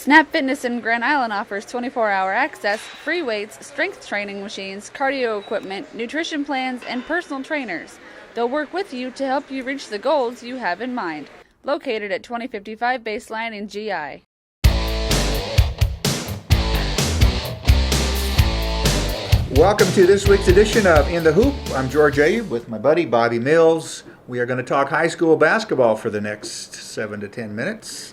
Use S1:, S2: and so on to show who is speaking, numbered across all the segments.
S1: Snap Fitness in Grand Island offers 24-hour access, free weights, strength training machines, cardio equipment, nutrition plans, and personal trainers. They'll work with you to help you reach the goals you have in mind. Located at 2055 Baseline in GI.
S2: Welcome to this week's edition of In the Hoop. I'm George Ayoub with my buddy Bobby Mills. We are going to talk high school basketball for the next 7 to 10 minutes.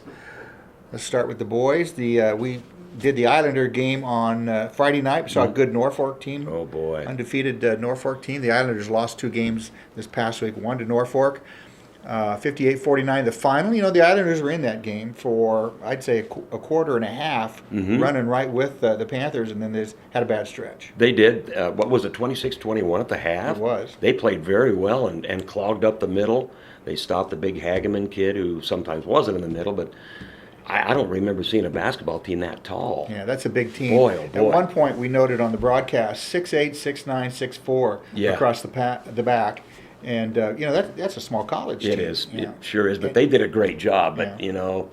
S2: Let's start with the boys. We did the Islander game on Friday night. We saw a good Norfolk team.
S3: Oh, boy.
S2: Undefeated Norfolk team. The Islanders lost 2 games this past week, one to Norfolk. 58-49 the final. You know, the Islanders were in that game for, I'd say, a quarter and a half, running right with the Panthers, and then they just had a bad stretch.
S3: They did. What was it, 26-21 at the half?
S2: It was.
S3: They played very well and clogged up the middle. They stopped the big Hageman kid, who sometimes wasn't in the middle, but I don't remember seeing a basketball team that tall.
S2: Yeah, that's a big team.
S3: Boy, oh boy.
S2: At one point, we noted on the broadcast 6'8", 6'9", 6'4", across the back. And, you know, that's a small college team.
S3: It is.
S2: Yeah.
S3: It sure is. But they did a great job. But,
S2: Yeah.
S3: you know,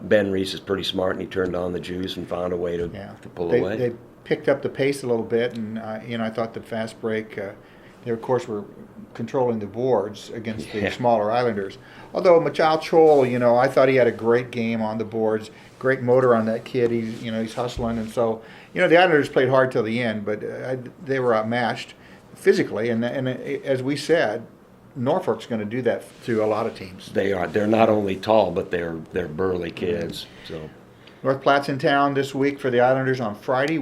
S3: Ben Reese is pretty smart, and he turned on the juice and found a way to pull away.
S2: They picked up the pace a little bit, and, you know, I thought the fast break, they, of course, were controlling the boards against the smaller Islanders. Although Machal Chol, you know, I thought he had a great game on the boards, great motor on that kid. He's hustling. And so, you know, the Islanders played hard till the end, but they were outmatched physically, and as we said, Norfolk's going to do that to a lot of teams.
S3: They are. They're not only tall, but they're burly kids. So
S2: North Platte's in town this week for the Islanders on Friday.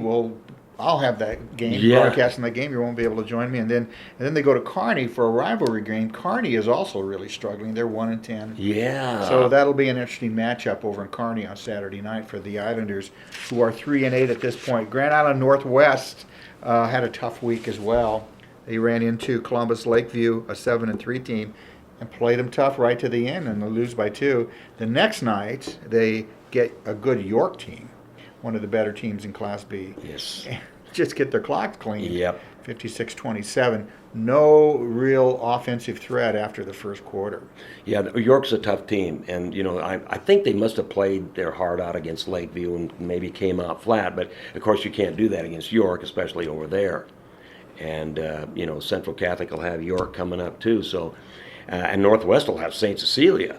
S2: I'll have that game, broadcasting that game. You won't be able to join me, and then they go to Kearney for a rivalry game. Kearney is also really struggling. They're 1-10.
S3: yeah.
S2: So that'll be an interesting matchup over in Kearney on Saturday night for the Islanders, who are 3-8 at this point. Grand Island Northwest had a tough week as well. They ran into Columbus Lakeview, a 7-3 team, and played them tough right to the end, and they lose by 2. The next night, they get a good York team, one of the better teams in Class B.
S3: Yes.
S2: Just get their clocks cleaned.
S3: Yep.
S2: 56-27. No real offensive threat after the first quarter.
S3: Yeah, York's a tough team, and you know I think they must have played their heart out against Lakeview and maybe came out flat. But of course you can't do that against York, especially over there. And you know, Central Catholic will have York coming up too. So, and Northwest will have St. Cecilia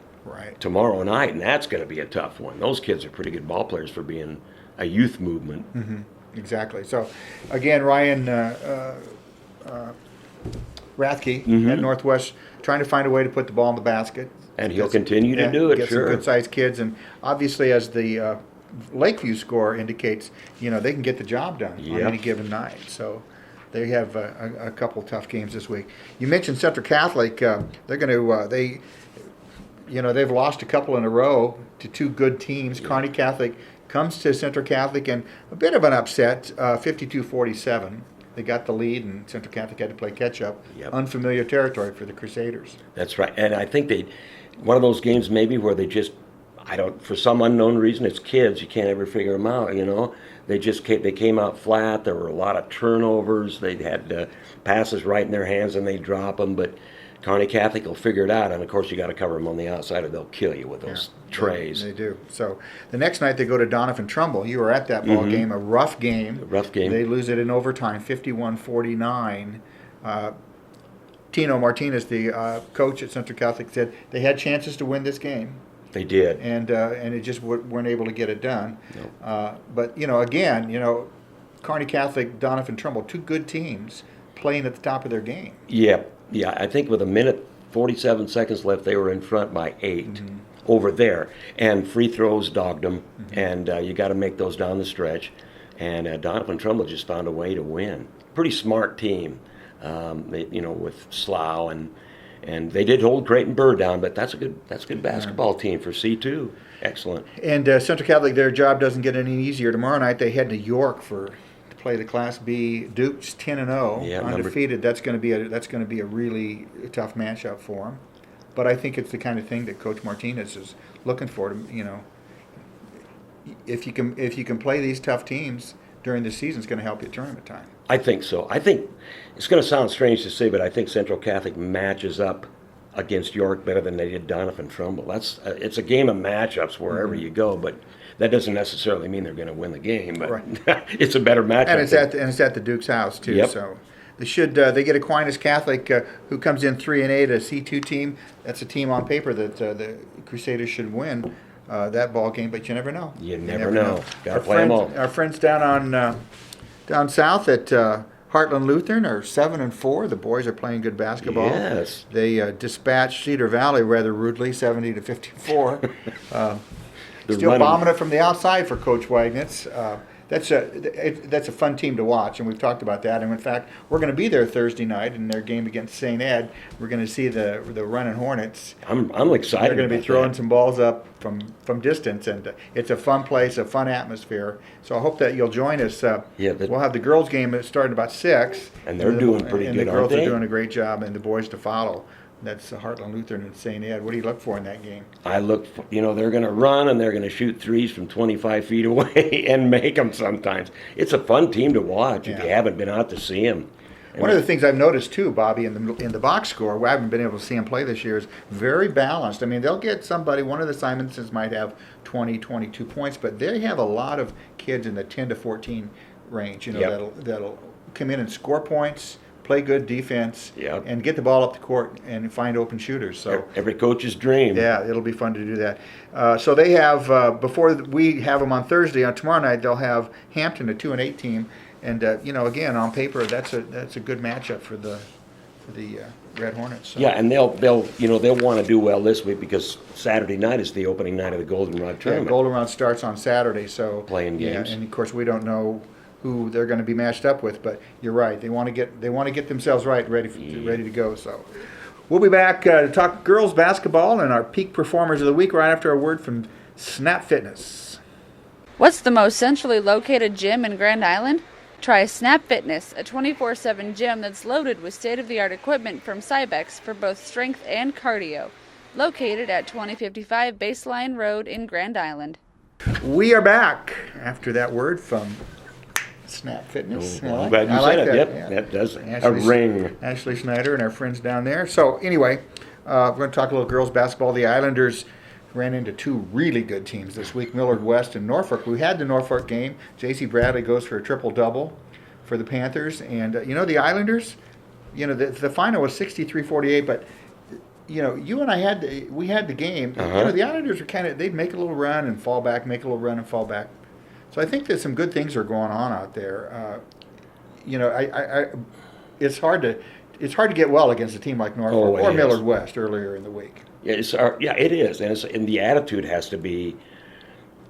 S3: tomorrow night, and that's going to be a tough one. Those kids are pretty good ball players for being a youth movement.
S2: Mm-hmm. Exactly. So, again, Ryan Rathke at Northwest trying to find a way to put the ball in the basket.
S3: And he'll continue to do it,
S2: get
S3: sure.
S2: Some good-sized kids. And obviously, as the Lakeview score indicates, you know, they can get the job done on any given night. So they have a couple tough games this week. You mentioned Central Catholic. They're going to they've lost a couple in a row to 2 good teams. Yeah. Kearney Catholic comes to Central Catholic, and a bit of an upset, 52-47. They got the lead, and Central Catholic had to play catch-up.
S3: Yep.
S2: Unfamiliar territory for the Crusaders.
S3: That's right. And I think one of those games maybe where they just, for some unknown reason, it's kids, you can't ever figure them out, you know. They came out flat. There were a lot of turnovers. They had passes right in their hands, and they drop them, but Kearney Catholic will figure it out, and of course you got to cover them on the outside or they'll kill you with those trays.
S2: They do. So the next night they go to Donovan Trumbull. You were at that ball game, a rough game. They lose it in overtime, 51-49. Tino Martinez, the coach at Central Catholic, said they had chances to win this game.
S3: They did.
S2: And it just weren't able to get it done.
S3: Nope.
S2: But, you know, again, you know, Kearney Catholic, Donovan Trumbull, 2 good teams playing at the top of their game.
S3: Yeah, I think with 1:47 seconds left, they were in front by 8 over there. And free throws dogged them, and you got to make those down the stretch. And Donovan Trumbull just found a way to win. Pretty smart team, with Slough, and they did hold Creighton Burr down, but that's a good basketball team for C2. Excellent.
S2: And Central Catholic, their job doesn't get any easier. Tomorrow night they head to York to play the Class B. Duke's 10-0, undefeated. That's going to be a really tough matchup for them. But I think it's the kind of thing that Coach Martinez is looking for. You know, if you can play these tough teams during the season, it's going to help you at tournament time.
S3: I think so. I think it's going to sound strange to say, but I think Central Catholic matches up against York better than they did Donovan Trumbull. It's a game of matchups wherever you go, but That doesn't necessarily mean they're going to win the game, but
S2: Right.
S3: it's a better matchup.
S2: And it's at the Duke's house too.
S3: Yep.
S2: So they get Aquinas Catholic, who comes in 3-8, a C2 team. That's a team on paper that the Crusaders should win that ball game, but you never know.
S3: You never know. Got to
S2: Our
S3: play them all.
S2: Our friends down south at Heartland Lutheran are 7-4. The boys are playing good basketball.
S3: Yes.
S2: They dispatched Cedar Valley rather rudely, 70-54. Still
S3: running.
S2: bombing it from the outside for Coach Wagnitz. That's a fun team to watch, and we've talked about that. And in fact, we're going to be there Thursday night in their game against St. Ed. We're going to see the Running Hornets.
S3: I'm excited.
S2: They're going to be
S3: about
S2: throwing
S3: that.
S2: some balls up from distance, and it's a fun place, a fun atmosphere. So I hope that you'll join us. We'll have the girls' game that's starting about 6.
S3: And they're doing pretty
S2: and
S3: good,
S2: the girls
S3: aren't they?
S2: are doing a great job, and the boys to follow. That's Heartland Lutheran and St. Ed. What do you look for in that game?
S3: I look, they're going to run and they're going to shoot threes from 25 feet away and make them sometimes. It's a fun team to watch if you haven't been out to see them.
S2: One of the things I've noticed too, Bobby, in the box score, where I haven't been able to see them play this year, is very balanced. I mean, they'll get somebody. One of the Simonsons might have 20, 22 points, but they have a lot of kids in the 10 to 14 range. That'll come in and score points, play good defense, and get the ball up the court and find open shooters. So
S3: every coach's dream.
S2: Yeah, it'll be fun to do that. So they have before we have them on Thursday. On tomorrow night, they'll have Hampton, a 2-8 team, and again on paper, that's a good matchup for the Red Hornets. So.
S3: Yeah, and they'll want to do well this week because Saturday night is the opening night of the Goldenrod tournament.
S2: Yeah, Goldenrod starts on Saturday, so
S3: playing games.
S2: And of course we don't know who they're going to be matched up with, but you're right. They want to get themselves right, ready to go. So we'll be back to talk girls basketball and our peak performers of the week right after a word from Snap Fitness.
S1: What's the most centrally located gym in Grand Island? Try Snap Fitness, a 24/7 gym that's loaded with state-of-the-art equipment from Cybex for both strength and cardio. Located at 2055 Baseline Road in Grand Island.
S2: We are back after that word from Snap Fitness.
S3: I'm glad you said it.
S2: that.
S3: Yep,
S2: Yeah.
S3: that does a ring.
S2: Ashley Snyder and our friends down there. So anyway, we're going to talk a little girls basketball. The Islanders ran into two really good teams this week, Millard West and Norfolk. We had the Norfolk game. J.C. Bradley goes for a triple-double for the Panthers. And, the Islanders, the final was 63-48, but, you and I had the game. The Islanders were they'd make a little run and fall back, make a little run and fall back. So I think that some good things are going on out there. It's hard to get well against a team like Norfolk or Millard West earlier in the week.
S3: It is, and the attitude has to be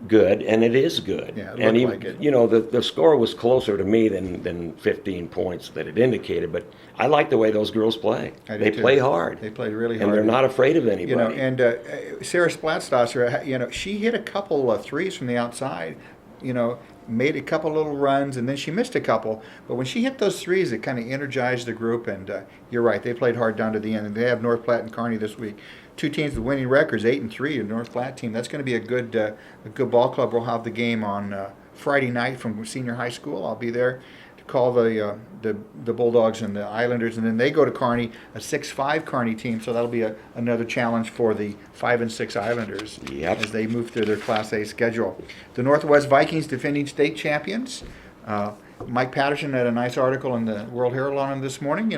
S3: good, and it is good.
S2: Yeah,
S3: and
S2: like it.
S3: The score was closer to me than 15 points that it indicated, but I like the way those girls play. They play hard.
S2: They play really hard,
S3: and they're not afraid of anybody.
S2: And Sarah Splatstosser, she hit a couple of threes from the outside. Made a couple little runs, and then she missed a couple. But when she hit those threes, it kind of energized the group, and you're right, they played hard down to the end. And they have North Platte and Kearney this week. Two teams with winning records, 8-3, the North Platte team. That's going to be a good ball club. We'll have the game on Friday night from senior high school. I'll be there to call the Bulldogs and the Islanders, and then they go to Kearney, a 6-5 Kearney team. So that'll be another challenge for the 5-6 Islanders as they move through their Class A schedule. The Northwest Vikings, defending state champions. Mike Patterson had a nice article in the World Herald on them this morning.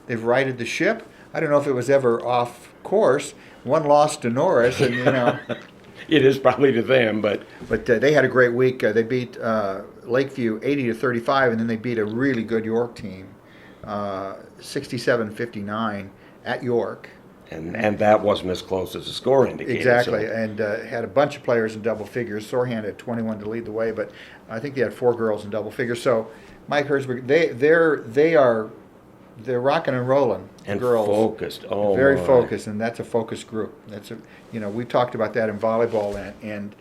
S2: They've righted the ship. I don't know if it was ever off course. One loss to Norris, and
S3: it is probably to them, but
S2: they had a great week. They beat Lakeview 80-35, and then they beat a really good York team, 67-59 at York.
S3: And that wasn't as close as the score indicated.
S2: Exactly,
S3: so.
S2: and had a bunch of players in double figures. Sorehand had 21 to lead the way, but I think they had 4 girls in double figures. So Mike Herzberg, they're rocking and rolling.
S3: And
S2: girls,
S3: focused.
S2: Very focused, and that's a focused group. We talked about that in volleyball and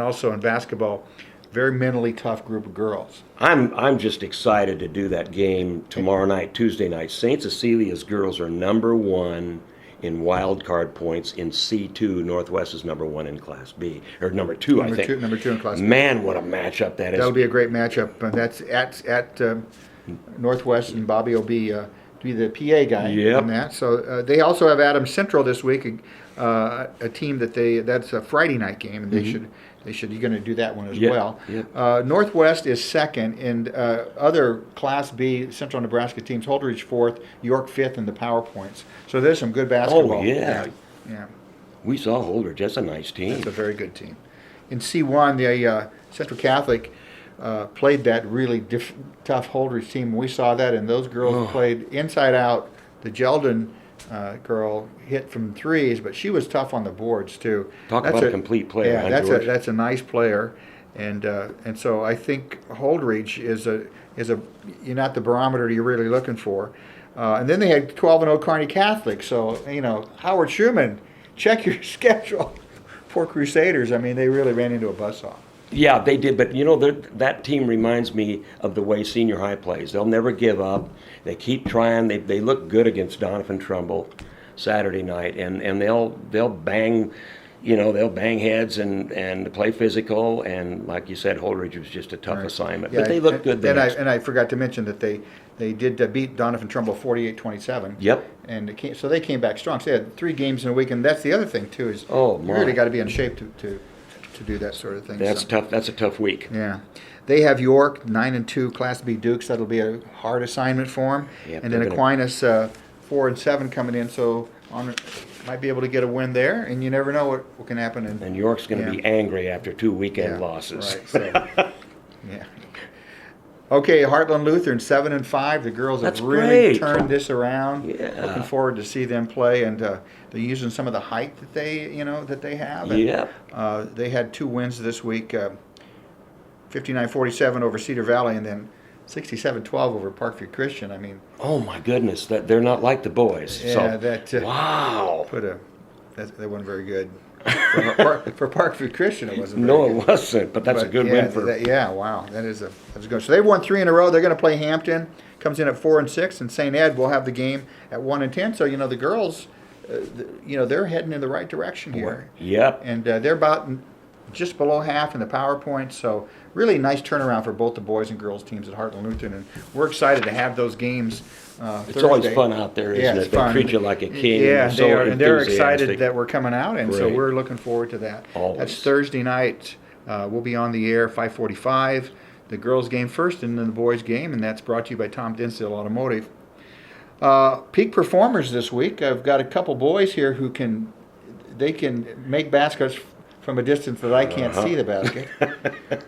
S2: also in basketball. Very mentally tough group of girls.
S3: I'm just excited to do that game tomorrow night, Tuesday night. St. Cecilia's girls are number 1 in wild card points in C2. Northwest is number 1 in Class B, or number 2, I think.
S2: Number 2 in Class B.
S3: Man, what a matchup that is.
S2: That'll be a great matchup. That's at Northwest, and Bobby will be be the PA guy
S3: Yep.
S2: in that. So they also have Adams Central this week, a team that's a Friday night game, and you're going to do that one as
S3: Yep.
S2: well.
S3: Yep.
S2: Northwest is second, and other Class B Central Nebraska teams: Holdridge fourth, York fifth in the power points. So there's some good basketball.
S3: Oh, yeah.
S2: Yeah.
S3: We saw Holdridge. That's a nice team.
S2: That's a very good team. In C1, the Central Catholic played that really tough Holdridge team. We saw that, and those girls played inside out. The Jeldon girl hit from threes, but she was tough on the boards too.
S3: Talk about a complete player.
S2: Yeah,
S3: huh, George?
S2: that's a nice player, and so I think Holdridge is you're not the barometer you're really looking for. And then they had 12-0 Kearney Catholic. So Howard Schuman, check your schedule for Crusaders. I mean, they really ran into a buzzsaw.
S3: Yeah, they did, but that team reminds me of the way senior high plays. They'll never give up. They keep trying. They look good against Donovan Trumbull Saturday night, and they'll bang, they'll bang heads and play physical. And like you said, Holdridge was just a tough assignment, but they look good.
S2: And I forgot to mention that they did beat Donovan Trumbull 48-27.
S3: Yep.
S2: And so they came back strong. So they had 3 games in a week, and that's the other thing too is you really got to be in shape to do that sort of thing.
S3: That's tough. That's a tough week.
S2: Yeah, they have York 9-2 Class B Dukes. That'll be a hard assignment for them.
S3: Yep,
S2: and then Aquinas 4-7 coming in, so might be able to get a win there. And you never know what can happen.
S3: And York's going to be angry after 2 weekend losses.
S2: Right. So, yeah. Okay, Heartland Lutheran 7-5. The girls have really turned this around.
S3: Yeah.
S2: Looking forward to see them play, and they're using some of the height that they have. And,
S3: Yeah.
S2: they had 2 wins this week, 59-47 over Cedar Valley, and then 67-12 over Parkview Christian. I mean,
S3: oh my goodness, that they're not like the boys.
S2: Yeah,
S3: Wow.
S2: That wasn't very good. For Parkview Christian, it wasn't.
S3: No,
S2: very
S3: it wasn't. But that's a good win for.
S2: Wow, that's good. So they've won 3 in a row. They're going to play Hampton. Comes in at 4-6, and St. Ed will have the game at 1-10. So the girls, they're heading in the right direction here.
S3: Yep.
S2: And they're about just below half in the power points. So really nice turnaround for both the boys and girls teams at Heartland Lutheran, and we're excited to have those games.
S3: It's
S2: Thursday.
S3: always fun out there, isn't it? They
S2: fun.
S3: treat you like a king.
S2: Yeah,
S3: so
S2: they are, and they're excited
S3: enthusiastic.
S2: that we're coming out, and so
S3: Great.
S2: we're looking forward to that.
S3: Always.
S2: That's Thursday night. We'll be on the air 5:45. The girls' game first, and then the boys' game, and that's brought to you by Tom Dinsdale Automotive. Peak performers this week. I've got a couple boys here who can make baskets from a distance that I can't see the basket.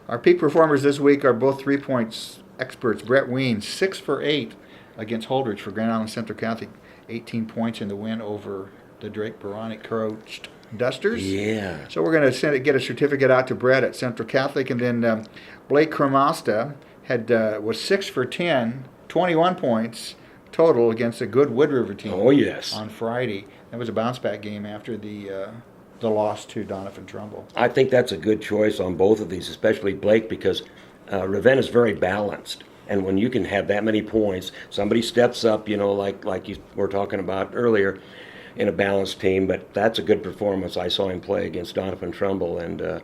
S2: Our peak performers this week are both 3-point experts. Brett Ween, 6 for 8 against Holdridge for Grand Island Central Catholic, 18 points in the win over the Drake Baronic coached Dusters.
S3: Yeah.
S2: So we're going to get a certificate out to Brett at Central Catholic, and then Blake Cremasta was 6 for 10, 21 points total against a good Wood River team.
S3: Oh, yes.
S2: On Friday. That was a bounce back game after the loss to Donovan Trumbull.
S3: I think that's a good choice on both of these, especially Blake, because Ravenna's very balanced. And when you can have that many points, somebody steps up, like you were talking about earlier, in a balanced team. But that's a good performance. I saw him play against Donovan Trumbull, and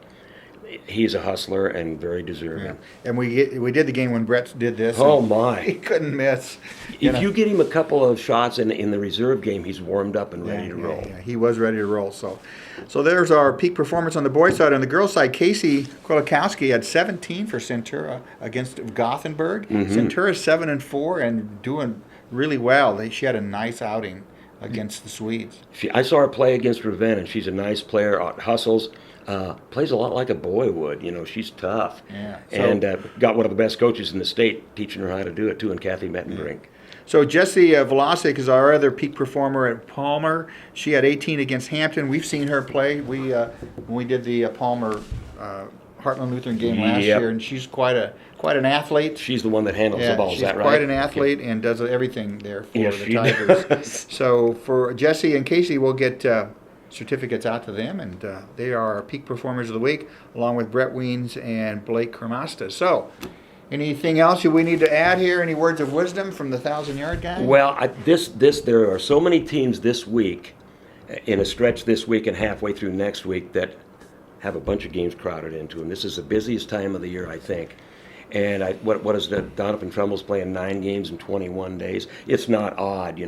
S3: he's a hustler and very deserving.
S2: Yeah. And we did the game when Brett did this.
S3: Oh, my.
S2: He couldn't miss.
S3: If you get him a couple of shots in the reserve game, he's warmed up and ready to roll.
S2: Yeah, he was ready to roll. So there's our peak performance on the boys' side. On the girls' side, Casey Kolakowski had 17 for Centura against Gothenburg.
S3: Mm-hmm.
S2: Centura's 7-4 and doing really well. She had a nice outing against the Swedes.
S3: I saw her play against Ravenna, and she's a nice player, hustles. Plays a lot like a boy would. She's tough.
S2: Yeah.
S3: And got one of the best coaches in the state teaching her how to do it, too, in Kathy Mettenbrink.
S2: So Jessie Vlasic is our other peak performer at Palmer. She had 18 against Hampton. We've seen her play. When we did the Palmer Heartland Lutheran game last year, and she's quite an athlete.
S3: She's the one that handles the ball, is that right?
S2: She's quite an athlete and does everything there for the
S3: Tigers.
S2: Does. So for Jessie and Casey, we'll get certificates out to them, and they are our peak performers of the week, along with Brett Weens and Blake Cremasta. So, anything else we need to add here? Any words of wisdom from the 1,000-yard guy?
S3: Well, there are so many teams this week, in a stretch this week and halfway through next week, that have a bunch of games crowded into them. This is the busiest time of the year, I think. And what is that? Donovan Trumbull's playing 9 games in 21 days. It's not odd,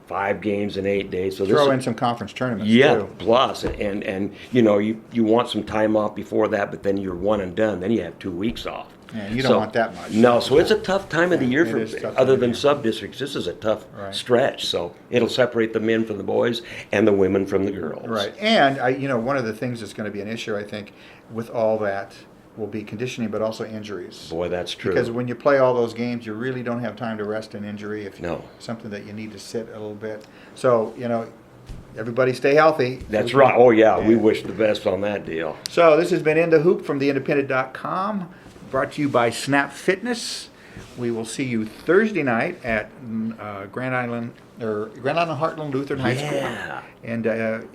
S3: 5 games in 8 days. So
S2: Throw in some conference tournaments too.
S3: Plus, and you want some time off before that, but then you're one and done. Then you have 2 weeks off.
S2: Yeah, you don't want that much.
S3: No, so it's a tough time of the year other than
S2: year.
S3: sub-districts. This is a tough stretch. So it'll separate the men from the boys and the women from the girls.
S2: Right, and one of the things that's going to be an issue, I think, with all that will be conditioning, but also injuries.
S3: Boy, that's true.
S2: Because when you play all those games, you really don't have time to rest an injury. If
S3: No.
S2: something that you need to sit a little bit. So everybody stay healthy.
S3: That's right. Oh yeah, we wish the best on that deal.
S2: So this has been In the Hoop from theindependent.com, brought to you by Snap Fitness. We will see you Thursday night at Grand Island Heartland Lutheran High School. And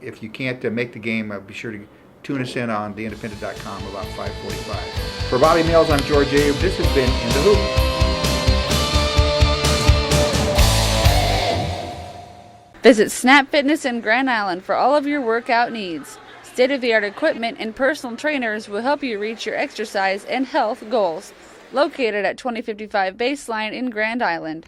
S2: if you can't make the game, be sure to tune us in on theindependent.com about 5:45. For Bobby Mills, I'm George Ayoub. This has been In the Hoop.
S1: Visit Snap Fitness in Grand Island for all of your workout needs. State-of-the-art equipment and personal trainers will help you reach your exercise and health goals. Located at 2055 Baseline in Grand Island.